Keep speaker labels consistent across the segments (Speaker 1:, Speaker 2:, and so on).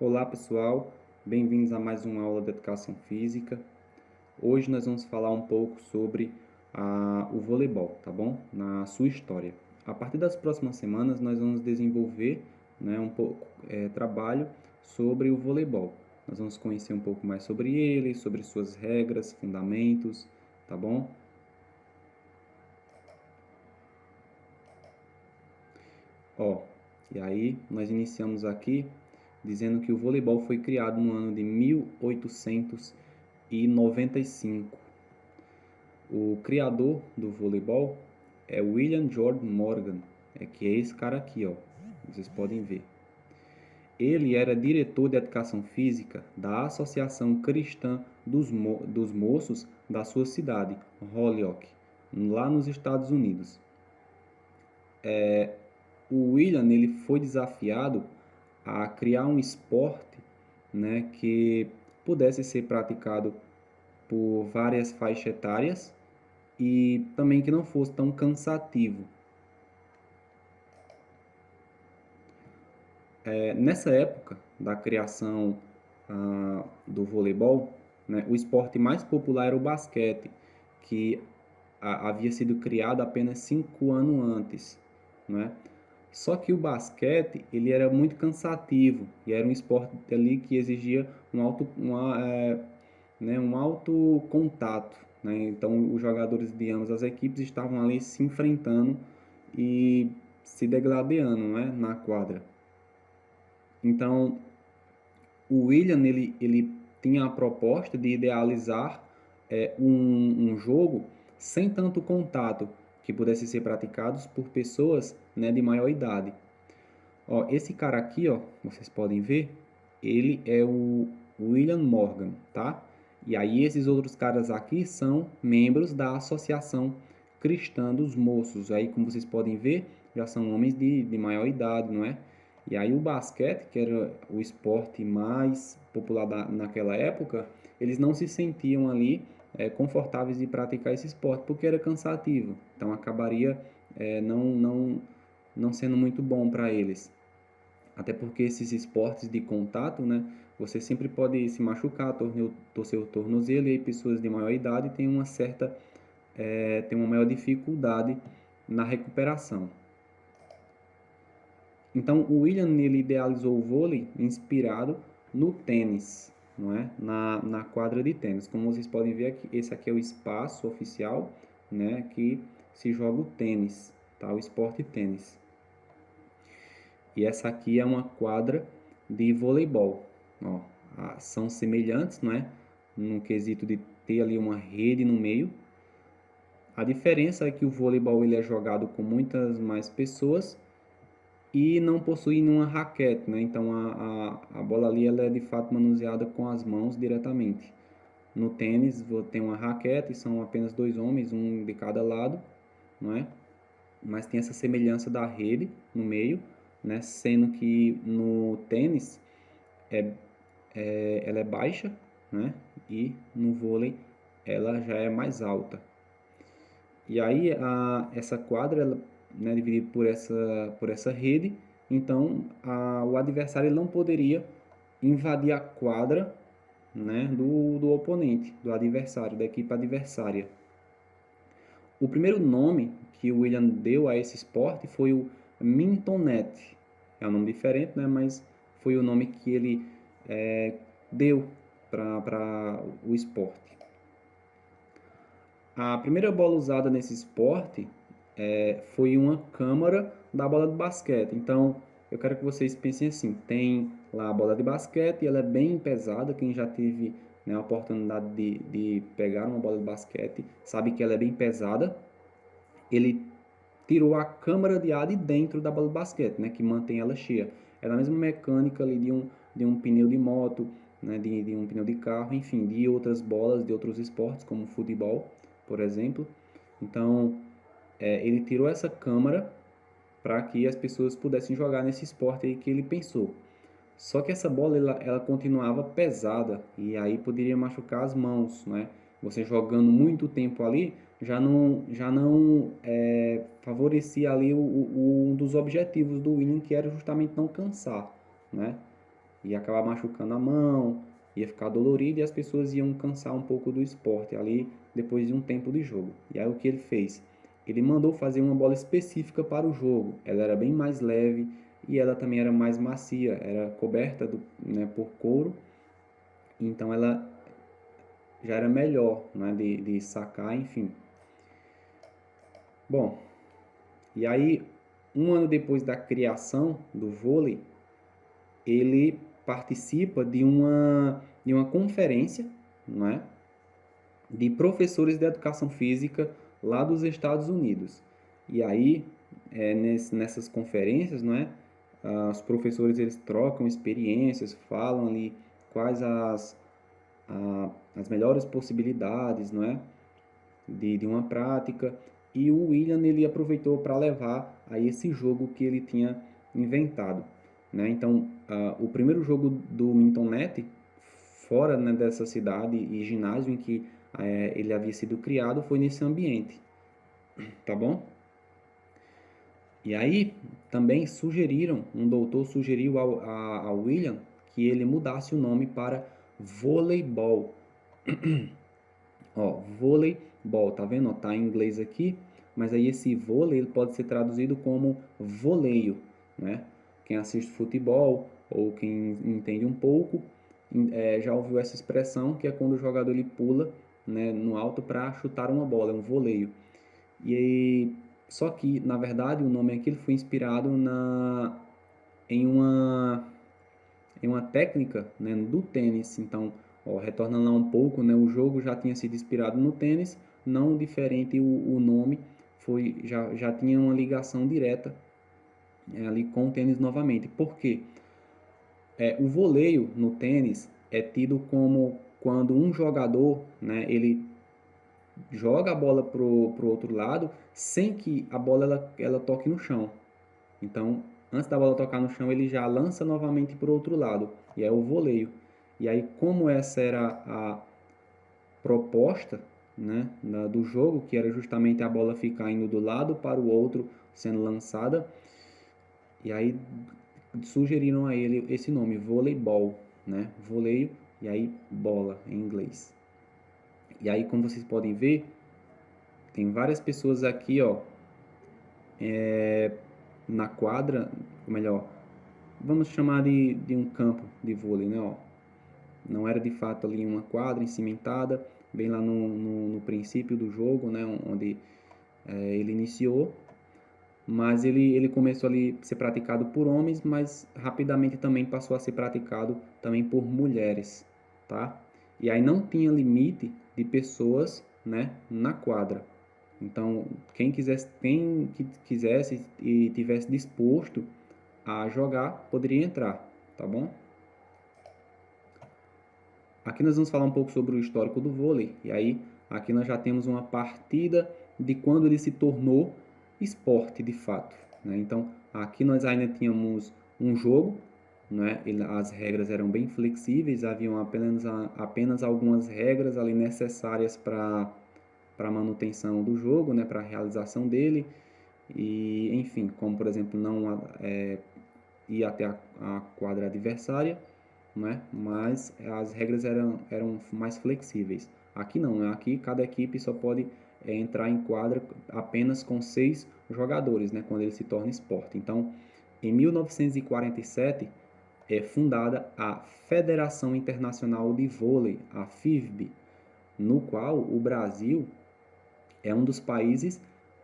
Speaker 1: Olá pessoal, bem-vindos a mais uma aula de Educação Física. Hoje nós vamos falar um pouco sobre o voleibol, tá bom? Na sua história. A partir das próximas semanas nós vamos desenvolver, um pouco trabalho sobre o voleibol. Nós vamos conhecer um pouco mais sobre ele, sobre suas regras, fundamentos, tá bom? E aí nós iniciamos aqui dizendo que o voleibol foi criado no ano de 1895. O criador do voleibol é William George Morgan, que é esse cara aqui, ó. Vocês podem ver. Ele era diretor de educação física da Associação Cristã dos Moços da sua cidade, Holyoke, lá nos Estados Unidos. O William ele foi desafiado a criar um esporte, que pudesse ser praticado por várias faixas etárias e também que não fosse tão cansativo. Nessa época da criação do voleibol, o esporte mais popular era o basquete, que havia sido criado apenas 5 anos antes, Só que o basquete ele era muito cansativo e era um esporte ali que exigia um alto contato, Então os jogadores de ambas as equipes estavam ali se enfrentando e se degladiando, na quadra. Então o William ele tinha a proposta de idealizar um jogo sem tanto contato, que pudesse ser praticados por pessoas, de maior idade. Esse cara aqui, vocês podem ver, ele é o William Morgan, tá? E aí esses outros caras aqui são membros da Associação Cristã dos Moços. Aí, como vocês podem ver, já são homens de maior idade, não é? E aí o basquete, que era o esporte mais popular naquela época, eles não se sentiam ali confortáveis de praticar esse esporte, porque era cansativo. Então acabaria não sendo muito bom para eles. Até porque esses esportes de contato, você sempre pode se machucar, torcer o tornozelo, e aí pessoas de maior idade têm têm uma maior dificuldade na recuperação. Então, o William ele idealizou o vôlei inspirado no tênis, na quadra de tênis. Como vocês podem ver aqui, esse aqui é o espaço oficial, que se joga o tênis, tá? O esporte tênis. E essa aqui é uma quadra de voleibol. São semelhantes, no quesito de ter ali uma rede no meio. A diferença é que o voleibol ele é jogado com muitas mais pessoas e não possui nenhuma raquete, Então a bola ali ela é de fato manuseada com as mãos diretamente. No tênis tem uma raquete, são apenas 2 homens, um de cada lado, Mas tem essa semelhança da rede no meio, Sendo que no tênis ela é baixa, E no vôlei ela já é mais alta. E aí essa quadra ela dividida por essa rede, então o adversário ele não poderia invadir a quadra, do oponente, do adversário, da equipe adversária. O primeiro nome que o William deu a esse esporte foi o mintonete. É um nome diferente, mas foi o nome que ele deu para o esporte. A primeira bola usada nesse esporte foi uma câmara da bola de basquete. Então, eu quero que vocês pensem assim, tem lá a bola de basquete e ela é bem pesada. Quem já teve a oportunidade de pegar uma bola de basquete sabe que ela é bem pesada. Ele tirou a câmara de ar de dentro da bola de basquete, que mantém ela cheia. É a mesma mecânica ali de um pneu de moto, de um pneu de carro, enfim, de outras bolas, de outros esportes, como futebol, por exemplo. Então, ele tirou essa câmara para que as pessoas pudessem jogar nesse esporte aí que ele pensou. Só que essa bola ela continuava pesada e aí poderia machucar as mãos, Você jogando muito tempo ali já não favorecia ali um dos objetivos do William, que era justamente não cansar, ia acabar machucando a mão, ia ficar dolorido e as pessoas iam cansar um pouco do esporte ali depois de um tempo de jogo. E aí o que ele fez? Ele mandou fazer uma bola específica para o jogo. Ela era bem mais leve e ela também era mais macia, era coberta né, por couro, então ela já era melhor, né, de sacar, enfim. Bom, e aí, um ano depois da criação do vôlei, ele participa de uma conferência, não é? De professores de educação física lá dos Estados Unidos. E aí, nessas conferências, não é? Os professores eles trocam experiências, falam ali quais as melhores possibilidades, não é? De uma prática. E o William ele aproveitou para levar a esse jogo que ele tinha inventado, né? Então, o primeiro jogo do Mintonnet fora, né, dessa cidade e ginásio em que ele havia sido criado foi nesse ambiente, tá bom? E aí também um doutor sugeriu ao William que ele mudasse o nome para voleibol. Ó, voleibol, tá vendo? Ó, tá em inglês aqui, mas aí esse vôlei ele pode ser traduzido como voleio, né? Quem assiste futebol ou quem entende um pouco já ouviu essa expressão, que é quando o jogador ele pula, né, no alto para chutar uma bola, é um voleio. E aí, só que na verdade o nome aqui foi inspirado em uma em uma técnica, né, do tênis. Então, ó, retornando lá um pouco, né, o jogo já tinha sido inspirado no tênis, não diferente o nome, já tinha uma ligação direta ali com o tênis novamente. Por quê? O voleio no tênis é tido como quando um jogador, né, ele joga a bola pro outro lado sem que a bola ela toque no chão. Então, antes da bola tocar no chão, ele já lança novamente para o outro lado, e é o voleio. E aí, como essa era a proposta, né, do jogo, que era justamente a bola ficar indo do lado para o outro, sendo lançada, e aí sugeriram a ele esse nome, voleibol, né, voleio, e aí bola em inglês. E aí, como vocês podem ver, tem várias pessoas aqui, ó, na quadra, ou melhor, vamos chamar de um campo de vôlei, né? Ó, não era de fato ali uma quadra cimentada, bem lá no princípio do jogo, né? Onde ele iniciou, mas ele começou ali a ser praticado por homens, mas rapidamente também passou a ser praticado também por mulheres, tá? E aí não tinha limite de pessoas, né, na quadra. Então, quem que quisesse e tivesse disposto a jogar, poderia entrar, tá bom? Aqui nós vamos falar um pouco sobre o histórico do vôlei, e aí aqui nós já temos uma partida de quando ele se tornou esporte de fato, né? Então, aqui nós ainda tínhamos um jogo, né? As regras eram bem flexíveis, haviam apenas algumas regras ali necessárias para a manutenção do jogo, né? Para a realização dele, e enfim, como por exemplo não ir até a quadra adversária, né? Mas as regras eram mais flexíveis. Aqui não, né? Aqui cada equipe só pode entrar em quadra apenas com 6 jogadores, né? Quando ele se torna esporte. Então, em 1947 é fundada a Federação Internacional de Vôlei, a FIVB, no qual o Brasil é um dos países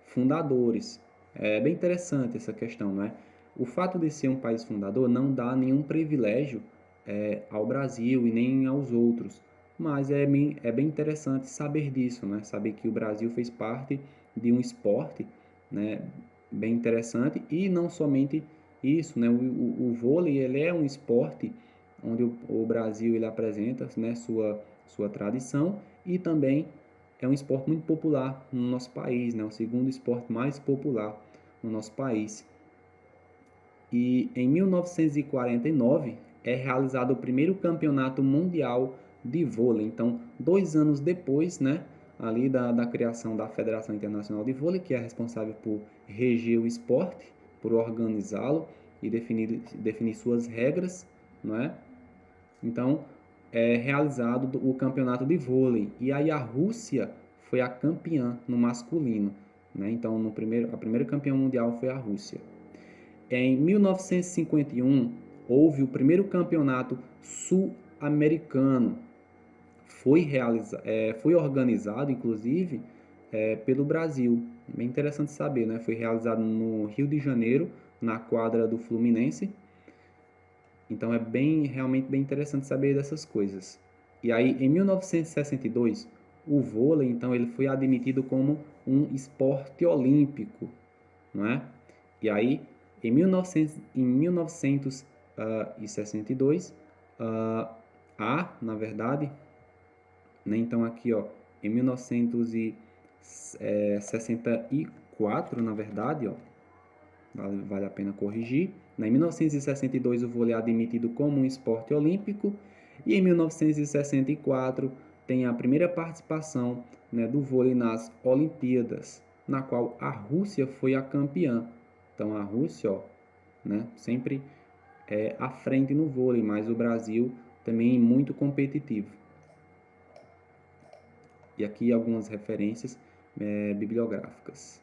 Speaker 1: fundadores. É bem interessante essa questão, não é? O fato de ser um país fundador não dá nenhum privilégio ao Brasil e nem aos outros, mas é bem interessante saber disso, né? Saber que o Brasil fez parte de um esporte, né? Bem interessante, e não somente isso, né? O vôlei ele é um esporte onde o Brasil ele apresenta, né, sua tradição, e também é um esporte muito popular no nosso país, né? O segundo esporte mais popular no nosso país. E em 1949 é realizado o primeiro campeonato mundial de vôlei. Então, 2 anos depois, né, ali da criação da Federação Internacional de Vôlei, que é responsável por reger o esporte, por organizá-lo e definir suas regras, não é? Então, é realizado o campeonato de vôlei. E aí a Rússia foi a campeã no masculino, né? Então, a primeira campeã mundial foi a Rússia. Em 1951, houve o primeiro campeonato sul-americano. Foi organizado, inclusive, pelo Brasil. Bem interessante saber, né? Foi realizado no Rio de Janeiro, na quadra do Fluminense. Então é realmente bem interessante saber dessas coisas. E aí, em 1962, o vôlei, então, ele foi admitido como um esporte olímpico, não é? E aí, em 1962, na verdade, né? Então aqui, ó, em 1964, na verdade, ó, vale a pena corrigir. Em 1962, o vôlei é admitido como um esporte olímpico e em 1964 tem a primeira participação, né, do vôlei nas Olimpíadas, na qual a Rússia foi a campeã. Então a Rússia, ó, né, sempre à frente no vôlei, mas o Brasil também muito competitivo. E aqui algumas referências bibliográficas.